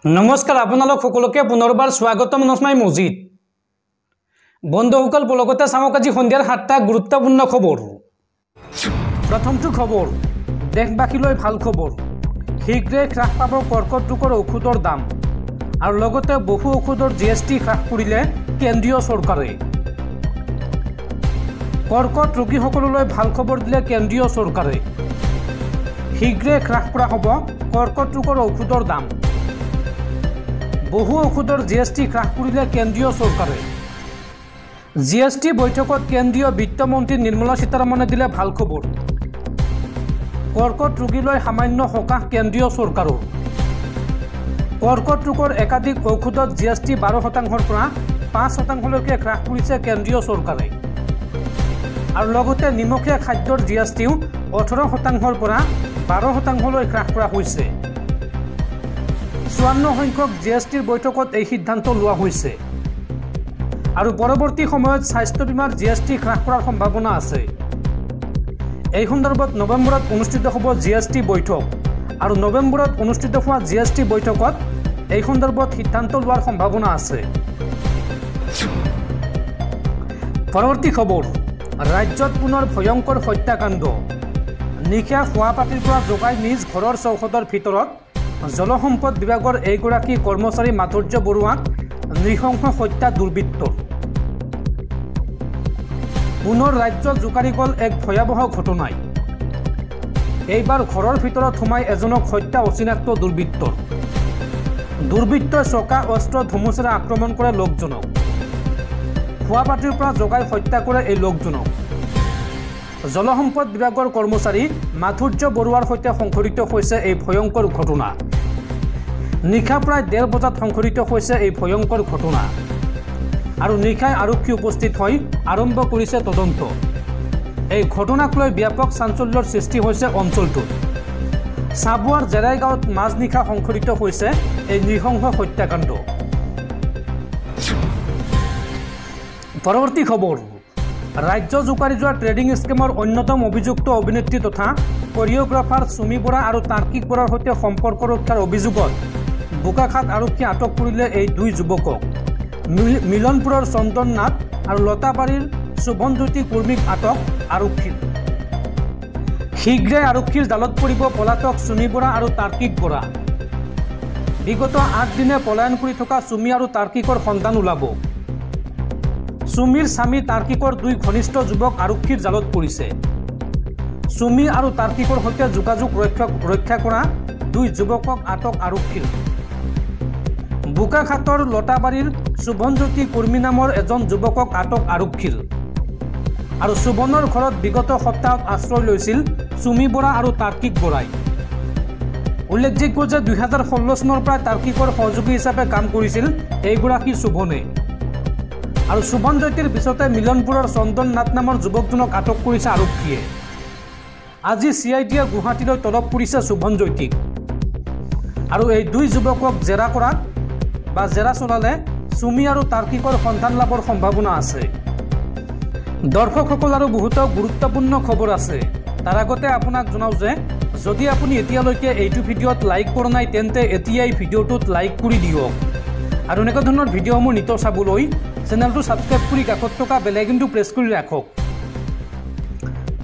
নমস্কাৰ আপোনালোক সকলোকে পুনৰবাৰ স্বাগতম নস্মাই মজিদ বন্ধুসকল বলগতে চামক আজি সন্ধিয়াৰ 7টা গুৰুত্বপূৰ্ণ খবৰ। প্ৰথমটো খবৰ দেশবাসীলৈ ভাল খবৰ, শীঘ্ৰে হ্ৰাস পাব কৰ্কট ৰোগৰ ঔষধৰ দাম আৰু লগতে বহু ঔষধৰ জিএছটি হ্ৰাস কৰিলে কেন্দ্ৰীয় চৰকাৰে। কৰ্কট ৰোগীসকললৈ ভাল খবৰ দিলে কেন্দ্ৰীয় চৰকাৰে, শীঘ্ৰে হ্ৰাস কৰা হ'ব কৰ্কট ৰোগৰ ঔষধৰ দাম, বহু ঔষধৰ জিএছটি হ্ৰাস কৰিলে কেন্দ্ৰীয় চৰকাৰে। জিএছটি বৈঠকত কেন্দ্ৰীয় বিত্তমন্ত্ৰী নিৰ্মলা সীতাৰমণে দিলে ভাল খবৰ, কৰ্কট ৰোগীলৈ সামান্য সকাহ কেন্দ্ৰীয় চৰকাৰৰ। কৰ্কট ৰোগৰ একাধিক ঔষধত জিএছটি 12% পৰা 5%লৈকে হ্ৰাস কৰিছে কেন্দ্ৰীয় চৰকাৰে আৰু লগতে নিমখীয়া খাদ্যৰ জিএছটিও 18% পৰা 12%লৈ হ্ৰাস কৰা হৈছে। 54 সংখ্যক জিএছটিৰ বৈঠকত এই সিদ্ধান্ত লোৱা হৈছে আৰু পৰৱৰ্তী সময়ত স্বাস্থ্য বীমাৰ জিএছটি হ্ৰাস কৰাৰ সম্ভাৱনা আছে। এই সন্দৰ্ভত নৱেম্বৰত অনুষ্ঠিত হ'ব জিএছটি বৈঠক আৰু নৱেম্বৰত অনুষ্ঠিত হোৱা জিএছটি বৈঠকত এই সন্দৰ্ভত সিদ্ধান্ত লোৱাৰ সম্ভাৱনা আছে। পৰৱৰ্তী খবৰ ৰাজ্যত পুনৰ ভয়ংকৰ হত্যাকাণ্ড, নিশা শোৱাপাটিৰ পৰা জগাই নিজ ঘৰৰ চৌহদৰ ভিতৰত জলসম্পদ বিভাগৰ এইগৰাকী কৰ্মচাৰী মাধুৰ্য বৰুৱাক নৃশংস হত্যা দুৰ্বৃত্তৰ। পুনৰ ৰাজ্যত জোকাৰি গ'ল এক ভয়াৱহ ঘটনাই, এইবাৰ ঘৰৰ ভিতৰত সোমাই এজনক হত্যা অচিনাক্ত দুৰ্বৃত্তৰ। দুৰ্বৃত্তই চকা অস্ত্ৰ ধুমুচেৰে আক্ৰমণ কৰে লোকজনক, শোৱাপাটিৰ পৰা জগাই হত্যা কৰে এই লোকজনক। জলসম্পদ বিভাগৰ কৰ্মচাৰী মাধুৰ্য বৰুৱাৰ সৈতে সংঘটিত হৈছে এই ভয়ংকৰ ঘটনা। নিশা প্ৰায় 1:30 বজাত সংঘটিত হৈছে এই ভয়ংকৰ ঘটনা আৰু নিশাই আৰক্ষী উপস্থিত হৈ আৰম্ভ কৰিছে তদন্ত। এই ঘটনাক লৈ ব্যাপক চাঞ্চল্যৰ সৃষ্টি হৈছে অঞ্চলটোত। চাবুৱাৰ জেৰাই গাঁৱত মাজনিশা সংঘটিত হৈছে এই নৃশংস হত্যাকাণ্ড। পৰৱৰ্তী খবৰ ৰাজ্য জোকাৰি যোৱা ট্ৰেডিং স্কেমৰ অন্যতম অভিযুক্ত অভিনেত্ৰী তথা কৰিঅ'গ্ৰাফাৰ চুমি বৰা আৰু তাৰ্কিক বৰাৰ সৈতে সম্পৰ্ক ৰক্ষাৰ অভিযোগত বোকাখাত আৰক্ষীয়ে আটক কৰিলে এই দুই যুৱকক। মিলনপুৰৰ চন্দন নাথ আৰু লতাবাৰীৰ শুভনজ্যোতি কুৰ্মীক আটক আৰক্ষীৰ। শীঘ্ৰে আৰক্ষীৰ জালত পৰিব পলাতক চুমি বৰা আৰু তাৰ্কিক বৰা। বিগত 8 দিনে পলায়ন কৰি থকা চুমি আৰু তাৰ্কিকৰ সন্ধান ওলাব। চুমিৰ স্বামী তাৰ্কিকৰ দুই ঘনিষ্ঠ যুৱক আৰক্ষীৰ জালত পৰিছে। চুমি আৰু তাৰ্কিকৰ সৈতে যোগাযোগ ৰক্ষা কৰা দুই যুৱকক আটক আৰক্ষীৰ। বোকাখাতৰ লতাবাৰীৰ শুভনজ্যোতি কুৰ্মী নামৰ এজন যুৱকক আটক আৰক্ষীৰ আৰু শুভনৰ ঘৰত বিগত সপ্তাহত আশ্ৰয় লৈছিল চুমি বৰা আৰু তাৰ্কিক বৰাই। উল্লেখযোগ্য যে 2016 চনৰ পৰা তাৰ্কিকৰ সহযোগী হিচাপে কাম কৰিছিল এইগৰাকী শুভনে আৰু শুভনজ্যোতিৰ পিছতে মিলনপুৰৰ চন্দন নাথ নামৰ যুৱকজনক আটক কৰিছে আৰক্ষীয়ে। আজি CIDয়ে গুৱাহাটীলৈ তলব কৰিছে শুভনজ্যোতিক আৰু এই দুই যুৱকক জেৰা চলালে চুমি আৰু তাৰ্কিকৰ সন্ধান লাভৰ সম্ভাৱনা আছে। দৰ্শকসকল আৰু বহুতো গুৰুত্বপূৰ্ণ খবৰ আছে। তাৰ আগতে আপোনাক জনাওঁ যে যদি আপুনি এতিয়ালৈকে এইটো ভিডিঅ'ত লাইক কৰা নাই তেন্তে এতিয়াই ভিডিঅ'টোত লাইক কৰি দিয়ক আৰু এনেকুৱা ধৰণৰ ভিডিঅ'সমূহ নিতৌ চাবলৈ চেনেলটো ছাবস্ক্ৰাইব কৰি কাষত থকা বেল আইকনটো প্ৰেছ কৰি ৰাখক।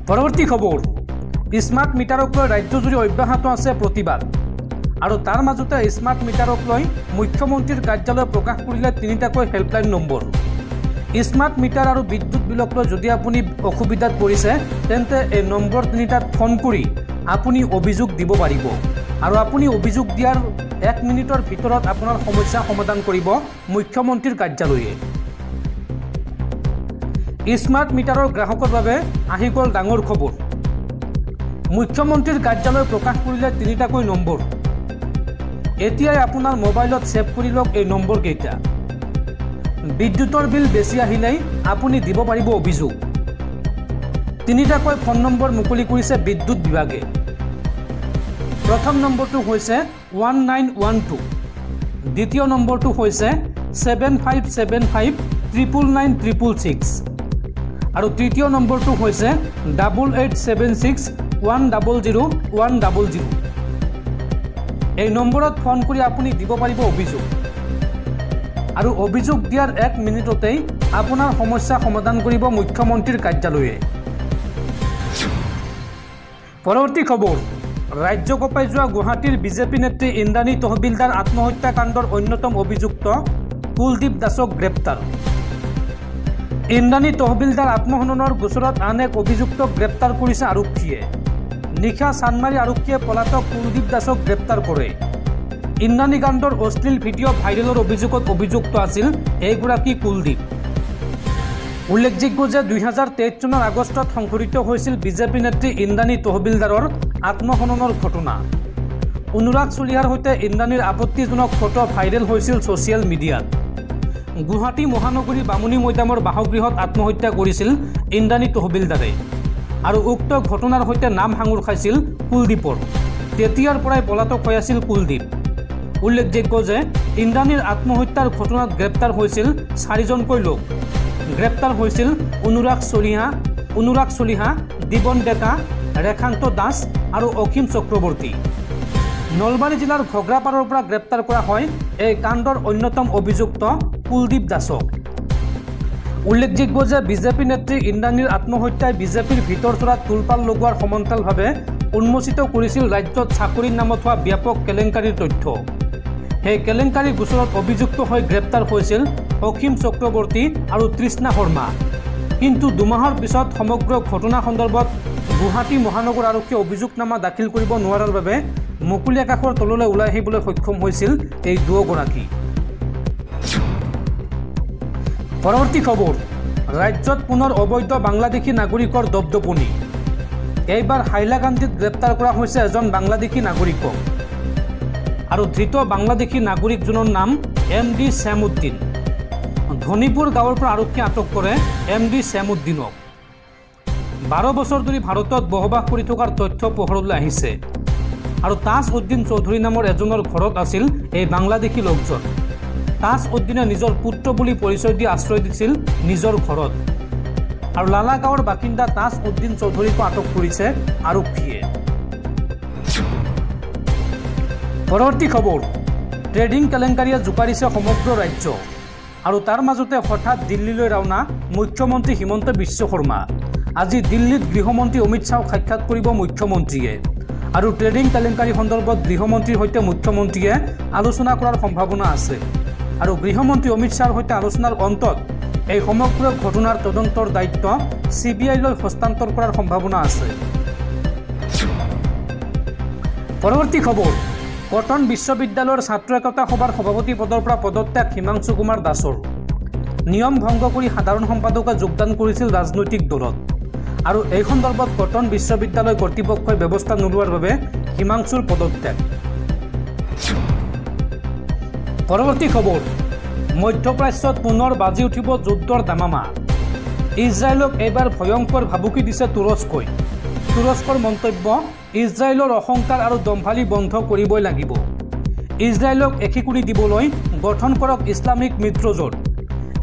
পৰৱৰ্তী খবৰ স্মাৰ্ট মিটাৰক লৈ ৰাজ্যজুৰি অব্যাহত আছে প্ৰতিবাদ আৰু তাৰ মাজতে স্মাৰ্ট মিটাৰক লৈ মুখ্যমন্ত্ৰীৰ কাৰ্যালয়ে প্ৰকাশ কৰিলে 3টাকৈ হেল্পলাইন নম্বৰ। স্মাৰ্ট মিটাৰ আৰু বিদ্যুৎ বিলক লৈ যদি আপুনি অসুবিধাত পৰিছে তেন্তে এই নম্বৰ 3টাত ফোন কৰি আপুনি অভিযোগ দিব পাৰিব আৰু আপুনি অভিযোগ দিয়াৰ 1 মিনিটৰ ভিতৰত আপোনাৰ সমস্যা সমাধান কৰিব মুখ্যমন্ত্ৰীৰ কাৰ্যালয়ে। স্মাৰ্ট মিটাৰৰ গ্ৰাহকৰ বাবে আহি গ'ল ডাঙৰ খবৰ। মুখ্যমন্ত্ৰীৰ কাৰ্যালয়ে প্ৰকাশ কৰিলে 3টাকৈ নম্বৰ। এতিয়াই আপোনাৰ মোবাইলত ছেভ কৰি লওক এই নম্বৰকেইটা। বিদ্যুতৰ বিল বেছি আহিলেই আপুনি দিব পাৰিব অভিযোগ। 3টাকৈ ফোন নম্বৰ মুকলি কৰিছে বিদ্যুৎ বিভাগে। প্ৰথম নম্বৰটো হৈছে 1912, দ্বিতীয় নম্বৰটো হৈছে 75759996 আৰু তৃতীয় নম্বৰটো হৈছে 8876100100। এই নম্বৰত ফোন কৰি আপুনি দিব পাৰিব অভিযোগ আৰু অভিযোগ দিয়াৰ 1 মিনিটতেই আপোনাৰ সমস্যা সমাধান কৰিব মুখ্যমন্ত্ৰীৰ কাৰ্যালয়ে। পৰৱৰ্তী খবৰ, ৰাজ্য কঁপাই যোৱা গুৱাহাটীৰ বিজেপি নেত্ৰী ইন্দ্ৰাণী তহবিলদাৰ আত্মহত্যাকাণ্ডৰ অন্যতম অভিযুক্ত কুলদীপ দাসক গ্ৰেপ্তাৰ। ইন্দ্ৰাণী তহবিলদাৰ আত্মহননৰ গোচৰত আন এক অভিযুক্তক গ্ৰেপ্তাৰ কৰিছে আৰক্ষীয়ে। নিশা চানমাৰী আৰক্ষীয়ে পলাতক কুলদীপ দাসক গ্ৰেপ্তাৰ কৰে। ইন্দ্ৰাণী কাণ্ডৰ অশ্লীল ভিডিঅ' ভাইৰেলৰ অভিযোগত অভিযুক্ত আছিল এইগৰাকী কুলদীপ। উল্লেখযোগ্য যে 2023 চনৰ আগষ্টত সংঘটিত হৈছিল বিজেপি নেত্ৰী ইন্দ্ৰাণী তহবিলদাৰৰ আত্মহননৰ ঘটনা। অনুৰাগ চলিহাৰ সৈতে ইন্দ্ৰাণীৰ আপত্তিজনক ফটো ভাইৰেল হৈছিল ছ'চিয়েল মিডিয়াত। গুৱাহাটী মহানগৰী বামুণী মৈদামৰ বাসগৃহত আত্মহত্যা কৰিছিল ইন্দ্ৰাণী তহবিলদাৰে আৰু উক্ত ঘটনাৰ সৈতে নাম সাঙুৰ খাইছিল কুলদীপৰ। তেতিয়াৰ পৰাই পলাতক হৈ আছিল কুলদীপ। উল্লেখযোগ্য যে ইন্দ্ৰাণীৰ আত্মহত্যাৰ ঘটনাত গ্ৰেপ্তাৰ হৈছিল 4জনকৈ লোক। গ্ৰেপ্তাৰ হৈছিল অনুৰাগ চলিহা, দিবন ডেকা, ৰেখান্ত দাস আৰু অসীম চক্ৰৱৰ্তী। নলবাৰী জিলাৰ ঘগ্ৰাপাৰৰ পৰা গ্ৰেপ্তাৰ কৰা হয় এই কাণ্ডৰ অন্যতম অভিযুক্ত কুলদীপ দাসক। উল্লেখযোগ্য যে বিজেপি নেত্ৰী ইন্দ্ৰাণীৰ আত্মহত্যাই বিজেপিৰ ভিতৰ চৰাত তোলপাল লগোৱাৰ সমান্তৰালভাৱে উন্মোচিত কৰিছিল ৰাজ্যত চাকৰিৰ নামত হোৱা ব্যাপক কেলেংকাৰীৰ তথ্য। সেই কেলেংকাৰীৰ গোচৰত অভিযুক্ত হৈ গ্ৰেপ্তাৰ হৈছিল অসীম চক্ৰৱৰ্তী আৰু তৃষ্ণা শৰ্মা। কিন্তু 2 মাহৰ পিছত সমগ্ৰ ঘটনা সন্দৰ্ভত গুৱাহাটী মহানগৰ আৰক্ষীয়ে অভিযোগনামা দাখিল কৰিব নোৱাৰাৰ বাবে মুকলি আকাশৰ তললৈ ওলাই আহিবলৈ সক্ষম হৈছিল এই দুয়োগৰাকী। পৰৱৰ্তী খবৰ, ৰাজ্যত পুনৰ অবৈধ বাংলাদেশী নাগৰিকৰ দপদপনি। এইবাৰ হাইলাকান্দিত গ্ৰেপ্তাৰ কৰা হৈছে এজন বাংলাদেশী নাগৰিকক আৰু ধৃত বাংলাদেশী নাগৰিকজনৰ নাম MD শ্যামউদ্দিন। ধনীপুৰ গাঁৱৰ পৰা আৰক্ষীয়ে আটক কৰে MD শ্যামউদ্দিনক। 12 বছৰ ধৰি ভাৰতত বসবাস কৰি থকাৰ তথ্য পোহৰলৈ আহিছে আৰু তাজউদ্দিন চৌধুৰী নামৰ এজনৰ ঘৰত আছিল এই বাংলাদেশী লোকজন। তাজউদ্দিনে নিজৰ পুত্ৰ বুলি পৰিচয় দি আশ্ৰয় দিছিল নিজৰ ঘৰত আৰু লালা গাঁৱৰ বাসিন্দা তাজউদ্দিন চৌধুৰীকো আটক কৰিছে আৰক্ষীয়ে। পৰৱৰ্তী খবৰ, ট্ৰেডিং কেলেংকাৰীয়ে জোকাৰিছে সমগ্ৰ ৰাজ্য আৰু তাৰ মাজতে হঠাৎ দিল্লীলৈ ৰাওনা মুখ্যমন্ত্ৰী হিমন্ত বিশ্ব শৰ্মা। আজি দিল্লীত গৃহমন্ত্ৰী অমিত শ্বাহক সাক্ষাৎ কৰিব মুখ্যমন্ত্ৰীয়ে আৰু ট্ৰেডিং কেলেংকাৰী সন্দৰ্ভত গৃহমন্ত্ৰীৰ সৈতে মুখ্যমন্ত্ৰীয়ে আলোচনা কৰাৰ সম্ভাৱনা আছে আৰু গৃহমন্ত্ৰী অমিত শ্বাহৰ সৈতে আলোচনাৰ অন্তত এই সমগ্ৰ ঘটনাৰ তদন্তৰ দায়িত্ব CBI-লৈ হস্তান্তৰ কৰাৰ সম্ভাৱনা আছে। পৰৱৰ্তী খবৰ, কটন বিশ্ববিদ্যালয়ৰ ছাত্ৰ একতা সভাৰ সভাপতি পদৰ পৰা পদত্যাগ হিমাংশু কুমাৰ দাসৰ। নিয়ম ভংগ কৰি সাধাৰণ সম্পাদকে যোগদান কৰিছিল ৰাজনৈতিক দলত আৰু এই সন্দৰ্ভত কটন বিশ্ববিদ্যালয় কৰ্তৃপক্ষই ব্যৱস্থা নোলোৱাৰ বাবে হিমাংশুৰ পদত্যাগ। পৰৱৰ্তী খবৰ, মধ্যপ্ৰাচ্যত পুনৰ বাজি উঠিব যুদ্ধৰ দামামা। ইজৰাইলক এইবাৰ ভয়ংকৰ ভাবুকি দিছে তুৰস্কই। তুৰস্কৰ মন্তব্য, ইজৰাইলৰ অহংকাৰ আৰু দম্ভালি বন্ধ কৰিবই লাগিব। ইজৰাইলক একিকুৰি দিবলৈ গঠন কৰক ইছলামিক মিত্ৰজোঁট।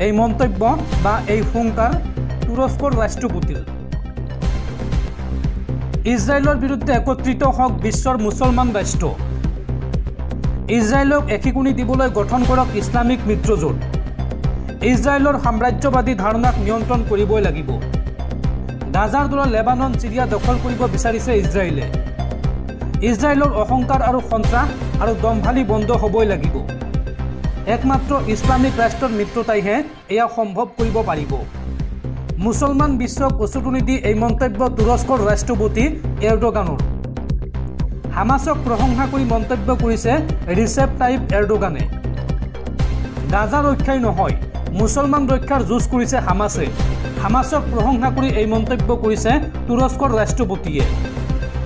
এই মন্তব্য বা এই হুংকাৰ তুৰস্কৰ ৰাষ্ট্ৰপতিৰ। ইজৰাইলৰ বিৰুদ্ধে একত্ৰিত হওক বিশ্বৰ মুছলমান ৰাষ্ট্ৰ। ইজৰাইলক একিকুৰি দিবলৈ গঠন কৰক ইছলামিক মিত্ৰজোঁট। ইজৰাইলৰ সাম্ৰাজ্যবাদী ধাৰণাক নিয়ন্ত্ৰণ কৰিবই লাগিব। গাজাৰ দৰে লেবানন, চিৰিয়া দখল কৰিব বিচাৰিছে ইজৰাইলে। ইজৰাইলৰ অহংকাৰ আৰু সন্ত্ৰাস আৰু দম্ভালি বন্ধ হ'বই লাগিব। একমাত্ৰ ইছলামিক ৰাষ্ট্ৰৰ মিত্ৰতাইহে এয়া সম্ভৱ কৰিব পাৰিব। মুছলমান বিশ্বক উচতনি দি এই মন্তব্য তুৰস্কৰ ৰাষ্ট্ৰপতি এৰডোগানৰ। হামাছক প্ৰশংসা কৰি মন্তব্য কৰিছে ৰিচেপ টাইপ এৰডোগানে। গাজা ৰক্ষাই নহয়, মুছলমান ৰক্ষাৰ যুঁজ কৰিছে হামাছে। হামাছক প্ৰশংসা কৰি এই মন্তব্য কৰিছে তুৰস্কৰ ৰাষ্ট্ৰপতিয়ে।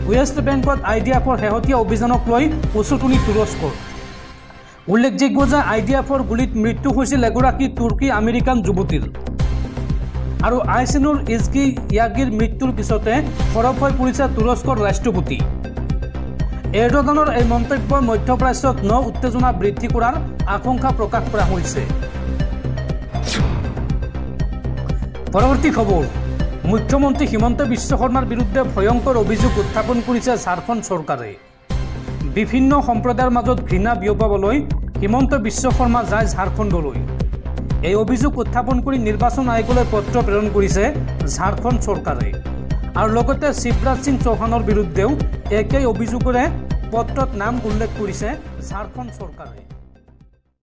ৱেষ্ট বেংকত IDF-ৰ শেহতীয়া অভিযানক লৈ উচতনি তুৰস্কৰ। উল্লেখযোগ্য যে IDF-ৰ গুলীত মৃত্যু হৈছিল এগৰাকী তুৰ্কী আমেৰিকান যুৱতীৰ আৰু আইচিনুৰ ইজগি ইয়াগিৰ মৃত্যুৰ পিছতে সৰব হৈ পৰিছে তুৰস্কৰ ৰাষ্ট্ৰপতি। এৰডোগানৰ এই মন্তব্যই মধ্যপ্ৰাচ্যত উত্তেজনা বৃদ্ধি কৰাৰ আশংকা প্ৰকাশ কৰা হৈছে। পৰৱৰ্তী খবৰ, মুখ্যমন্ত্ৰী হিমন্ত বিশ্ব শৰ্মাৰ বিৰুদ্ধে ভয়ংকৰ অভিযোগ উত্থাপন কৰিছে ঝাৰখণ্ড চৰকাৰে। বিভিন্ন সম্প্ৰদায়ৰ মাজত ঘৃণা বিয়পাবলৈ হিমন্ত বিশ্ব শৰ্মা যায় ঝাৰখণ্ডলৈ। এই অভিযোগ উত্থাপন কৰি নিৰ্বাচন আয়োগলৈ পত্ৰ প্ৰেৰণ কৰিছে ঝাৰখণ্ড চৰকাৰে আৰু লগতে শিৱৰাজ সিং চৌহানৰ বিৰুদ্ধেও একেই অভিযোগৰে পত্ৰত নাম উল্লেখ কৰিছে ঝাৰখণ্ড চৰকাৰে।